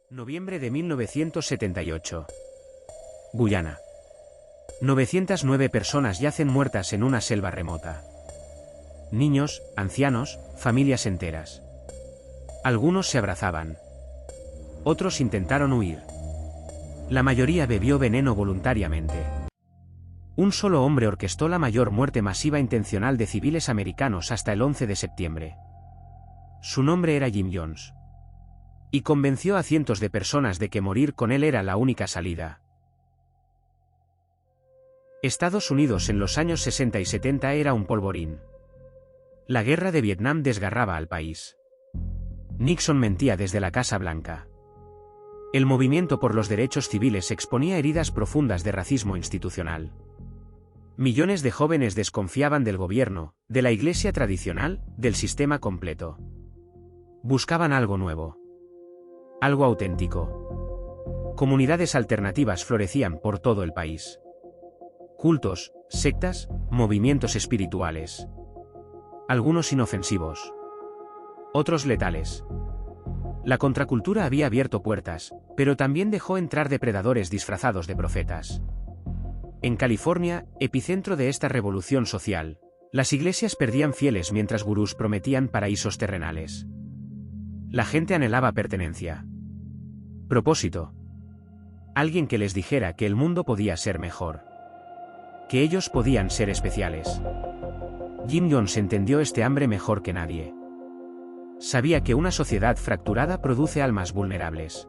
Noviembre de 1978. Guyana. 909 personas yacen muertas en una selva remota. Niños, ancianos, familias enteras. Algunos se abrazaban. Otros intentaron huir. La mayoría bebió veneno voluntariamente. Un solo hombre orquestó la mayor muerte masiva intencional de civiles americanos hasta el 11 de septiembre. Su nombre era Jim Jones. Y convenció a cientos de personas de que morir con él era la única salida. Estados Unidos en los años 60 y 70 era un polvorín. La guerra de Vietnam desgarraba al país. Nixon mentía desde la Casa Blanca. El movimiento por los derechos civiles exponía heridas profundas de racismo institucional. Millones de jóvenes desconfiaban del gobierno, de la iglesia tradicional, del sistema completo. Buscaban algo nuevo. Algo auténtico. Comunidades alternativas florecían por todo el país. Cultos, sectas, movimientos espirituales. Algunos inofensivos. Otros letales. La contracultura había abierto puertas, pero también dejó entrar depredadores disfrazados de profetas. En California, epicentro de esta revolución social, las iglesias perdían fieles mientras gurús prometían paraísos terrenales. La gente anhelaba pertenencia. Propósito. Alguien que les dijera que el mundo podía ser mejor. Que ellos podían ser especiales. Jim Jones entendió este hambre mejor que nadie. Sabía que una sociedad fracturada produce almas vulnerables.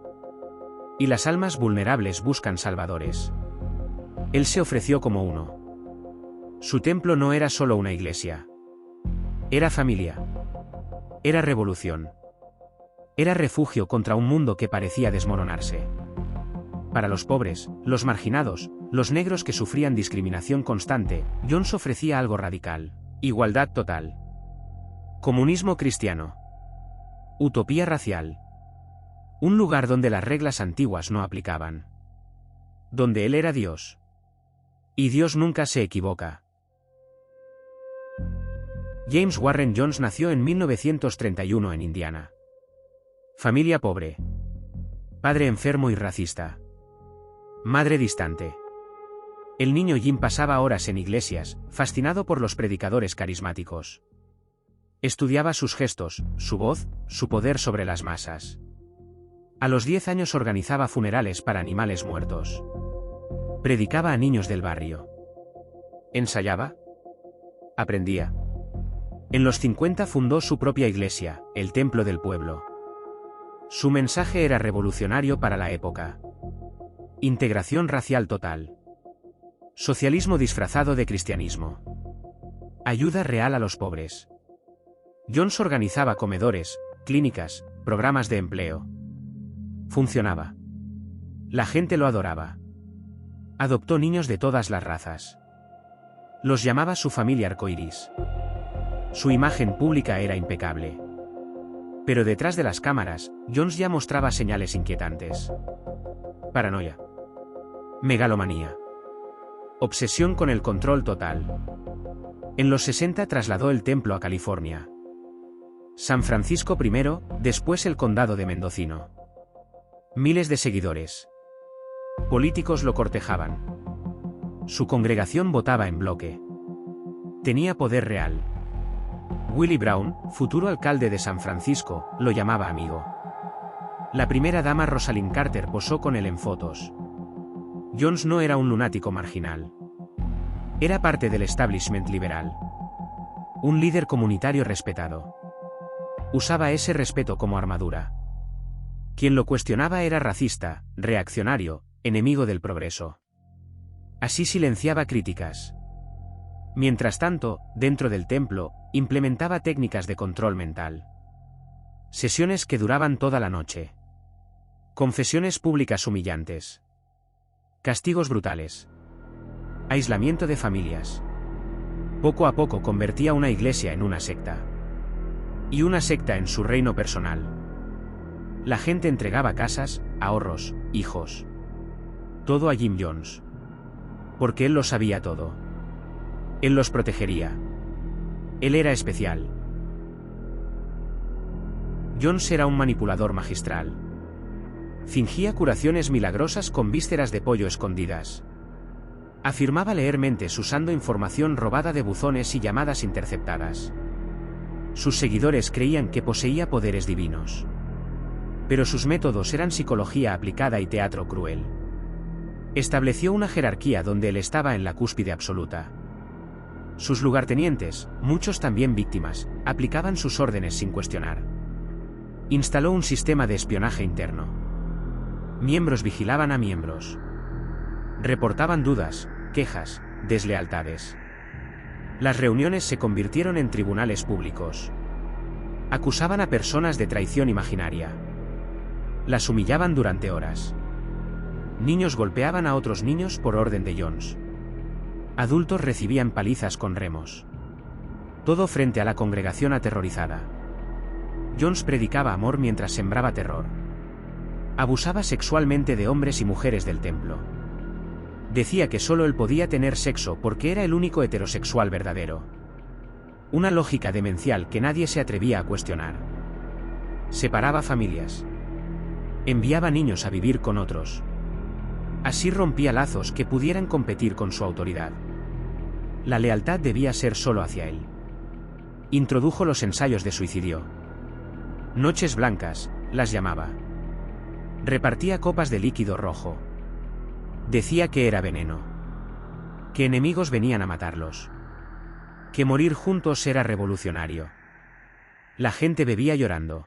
Y las almas vulnerables buscan salvadores. Él se ofreció como uno. Su templo no era solo una iglesia. Era familia. Era revolución. Era refugio contra un mundo que parecía desmoronarse. Para los pobres, los marginados, los negros que sufrían discriminación constante, Jones ofrecía algo radical: igualdad total. Comunismo cristiano. Utopía racial. Un lugar donde las reglas antiguas no aplicaban. Donde él era Dios. Y Dios nunca se equivoca. James Warren Jones nació en 1931 en Indiana. Familia pobre. Padre enfermo y racista. Madre distante. El niño Jim pasaba horas en iglesias, fascinado por los predicadores carismáticos. Estudiaba sus gestos, su voz, su poder sobre las masas. A los 10 años organizaba funerales para animales muertos. Predicaba a niños del barrio. Ensayaba. Aprendía. En los 50 fundó su propia iglesia, el Templo del Pueblo. Su mensaje era revolucionario para la época. Integración racial total. Socialismo disfrazado de cristianismo. Ayuda real a los pobres. Jones organizaba comedores, clínicas, programas de empleo. Funcionaba. La gente lo adoraba. Adoptó niños de todas las razas. Los llamaba su familia arcoíris. Su imagen pública era impecable. Pero detrás de las cámaras, Jones ya mostraba señales inquietantes. Paranoia. Megalomanía. Obsesión con el control total. En los 60 trasladó el templo a California. San Francisco primero, después el condado de Mendocino. Miles de seguidores. Políticos lo cortejaban. Su congregación votaba en bloque. Tenía poder real. Willie Brown, futuro alcalde de San Francisco, lo llamaba amigo. La primera dama Rosalind Carter posó con él en fotos. Jones no era un lunático marginal. Era parte del establishment liberal. Un líder comunitario respetado. Usaba ese respeto como armadura. Quien lo cuestionaba era racista, reaccionario, enemigo del progreso. Así silenciaba críticas. Mientras tanto, dentro del templo, implementaba técnicas de control mental. Sesiones que duraban toda la noche. Confesiones públicas humillantes. Castigos brutales. Aislamiento de familias. Poco a poco convertía una iglesia en una secta. Y una secta en su reino personal. La gente entregaba casas, ahorros, hijos. Todo a Jim Jones. Porque él lo sabía todo. Él los protegería. Él era especial. Jones era un manipulador magistral. Fingía curaciones milagrosas con vísceras de pollo escondidas. Afirmaba leer mentes usando información robada de buzones y llamadas interceptadas. Sus seguidores creían que poseía poderes divinos. Pero sus métodos eran psicología aplicada y teatro cruel. Estableció una jerarquía donde él estaba en la cúspide absoluta. Sus lugartenientes, muchos también víctimas, aplicaban sus órdenes sin cuestionar. Instaló un sistema de espionaje interno. Miembros vigilaban a miembros. Reportaban dudas, quejas, deslealtades. Las reuniones se convirtieron en tribunales públicos. Acusaban a personas de traición imaginaria. Las humillaban durante horas. Niños golpeaban a otros niños por orden de Jones. Adultos recibían palizas con remos. Todo frente a la congregación aterrorizada. Jones predicaba amor mientras sembraba terror. Abusaba sexualmente de hombres y mujeres del templo. Decía que solo él podía tener sexo porque era el único heterosexual verdadero. Una lógica demencial que nadie se atrevía a cuestionar. Separaba familias. Enviaba niños a vivir con otros. Así rompía lazos que pudieran competir con su autoridad. La lealtad debía ser solo hacia él. Introdujo los ensayos de suicidio. Noches blancas, las llamaba. Repartía copas de líquido rojo. Decía que era veneno. Que enemigos venían a matarlos. Que morir juntos era revolucionario. La gente bebía llorando.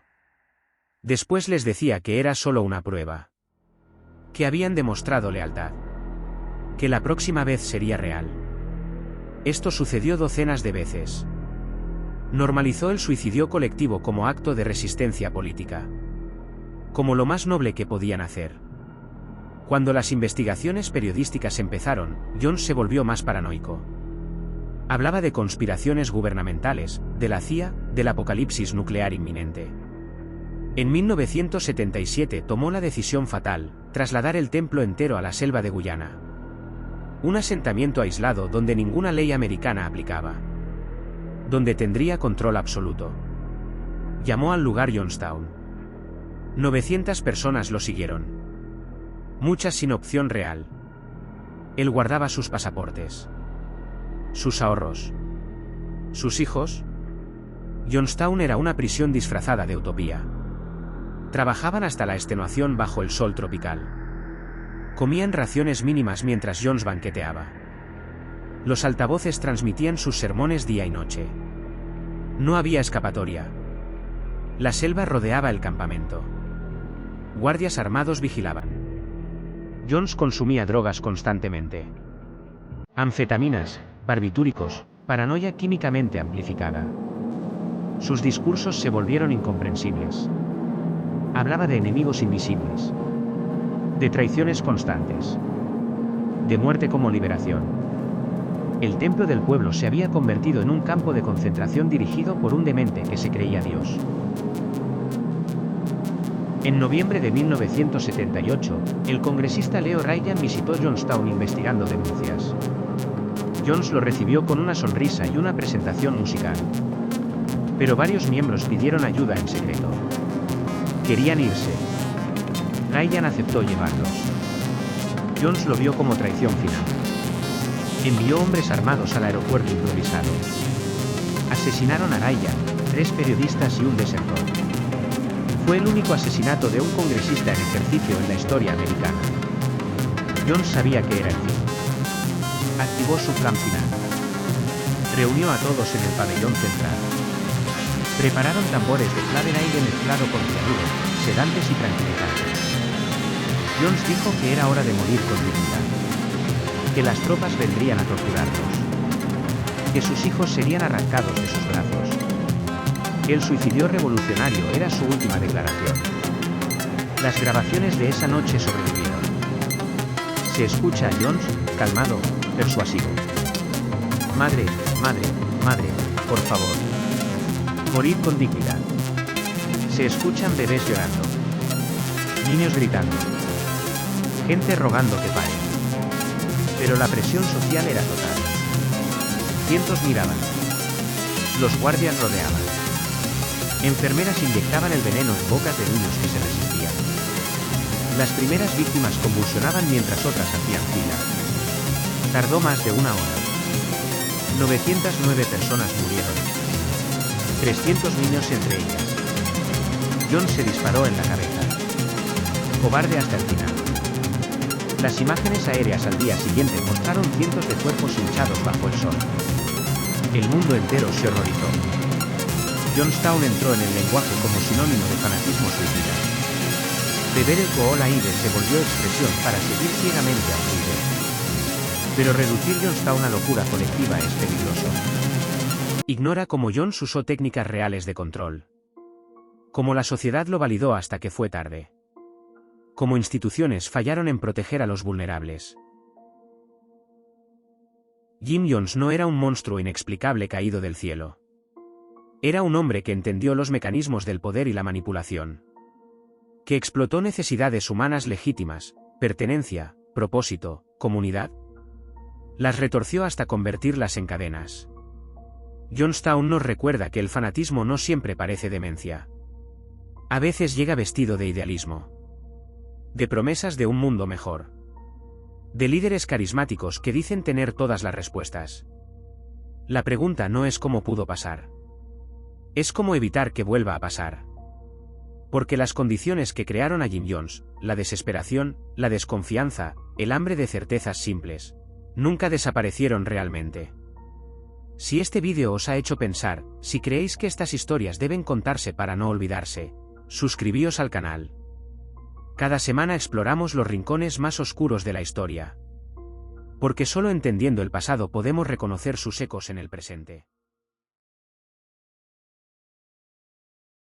Después les decía que era solo una prueba. Que habían demostrado lealtad. Que la próxima vez sería real. Esto sucedió docenas de veces. Normalizó el suicidio colectivo como acto de resistencia política. Como lo más noble que podían hacer. Cuando las investigaciones periodísticas empezaron, Jones se volvió más paranoico. Hablaba de conspiraciones gubernamentales, de la CIA, del apocalipsis nuclear inminente. En 1977 tomó la decisión fatal, trasladar el templo entero a la selva de Guyana. Un asentamiento aislado donde ninguna ley americana aplicaba. Donde tendría control absoluto. Llamó al lugar Jonestown. 900 personas lo siguieron. Muchas sin opción real. Él guardaba sus pasaportes. Sus ahorros. Sus hijos. Jonestown era una prisión disfrazada de utopía. Trabajaban hasta la extenuación bajo el sol tropical. Comían raciones mínimas mientras Jones banqueteaba. Los altavoces transmitían sus sermones día y noche. No había escapatoria. La selva rodeaba el campamento. Guardias armados vigilaban. Jones consumía drogas constantemente. Anfetaminas, barbitúricos, paranoia químicamente amplificada. Sus discursos se volvieron incomprensibles. Hablaba de enemigos invisibles. De traiciones constantes. De muerte como liberación. El templo del pueblo se había convertido en un campo de concentración dirigido por un demente que se creía Dios. En noviembre de 1978, el congresista Leo Ryan visitó Jonestown investigando denuncias. Jones lo recibió con una sonrisa y una presentación musical. Pero varios miembros pidieron ayuda en secreto. Querían irse. Ryan aceptó llevarlos. Jones lo vio como traición final. Envió hombres armados al aeropuerto improvisado. Asesinaron a Ryan, 3 periodistas y un desertor. Fue el único asesinato de un congresista en ejercicio en la historia americana. Jones sabía que era el fin. Activó su plan final. Reunió a todos en el pabellón central. Prepararon tambores de Clavenaide mezclado con cianuro, sedantes y tranquilizantes. Jones dijo que era hora de morir con dignidad. Que las tropas vendrían a torturarlos. Que sus hijos serían arrancados de sus brazos. Que el suicidio revolucionario era su última declaración. Las grabaciones de esa noche sobrevivieron. Se escucha a Jones, calmado, persuasivo. Madre, madre, madre, por favor. Morir con dignidad. Se escuchan bebés llorando. Niños gritando. Gente rogando que pare. Pero la presión social era total. Cientos miraban. Los guardias rodeaban. Enfermeras inyectaban el veneno en bocas de niños que se resistían. Las primeras víctimas convulsionaban mientras otras hacían fila. Tardó más de una hora. 909 personas murieron. 300 niños entre ellas. Jones se disparó en la cabeza. Cobarde hasta el final. Las imágenes aéreas al día siguiente mostraron cientos de cuerpos hinchados bajo el sol. El mundo entero se horrorizó. Jonestown entró en el lenguaje como sinónimo de fanatismo suicida. Beber alcohol ahí se volvió expresión para seguir ciegamente a un líder. Pero reducir Jonestown a locura colectiva es peligroso. Ignora cómo Jones usó técnicas reales de control. Cómo la sociedad lo validó hasta que fue tarde. Cómo instituciones fallaron en proteger a los vulnerables. Jim Jones no era un monstruo inexplicable caído del cielo. Era un hombre que entendió los mecanismos del poder y la manipulación. Que explotó necesidades humanas legítimas, pertenencia, propósito, comunidad. Las retorció hasta convertirlas en cadenas. Jonestown nos recuerda que el fanatismo no siempre parece demencia. A veces llega vestido de idealismo. De promesas de un mundo mejor. De líderes carismáticos que dicen tener todas las respuestas. La pregunta no es cómo pudo pasar. Es cómo evitar que vuelva a pasar. Porque las condiciones que crearon a Jim Jones, la desesperación, la desconfianza, el hambre de certezas simples, nunca desaparecieron realmente. Si este vídeo os ha hecho pensar, si creéis que estas historias deben contarse para no olvidarse, suscribíos al canal. Cada semana exploramos los rincones más oscuros de la historia. Porque solo entendiendo el pasado podemos reconocer sus ecos en el presente.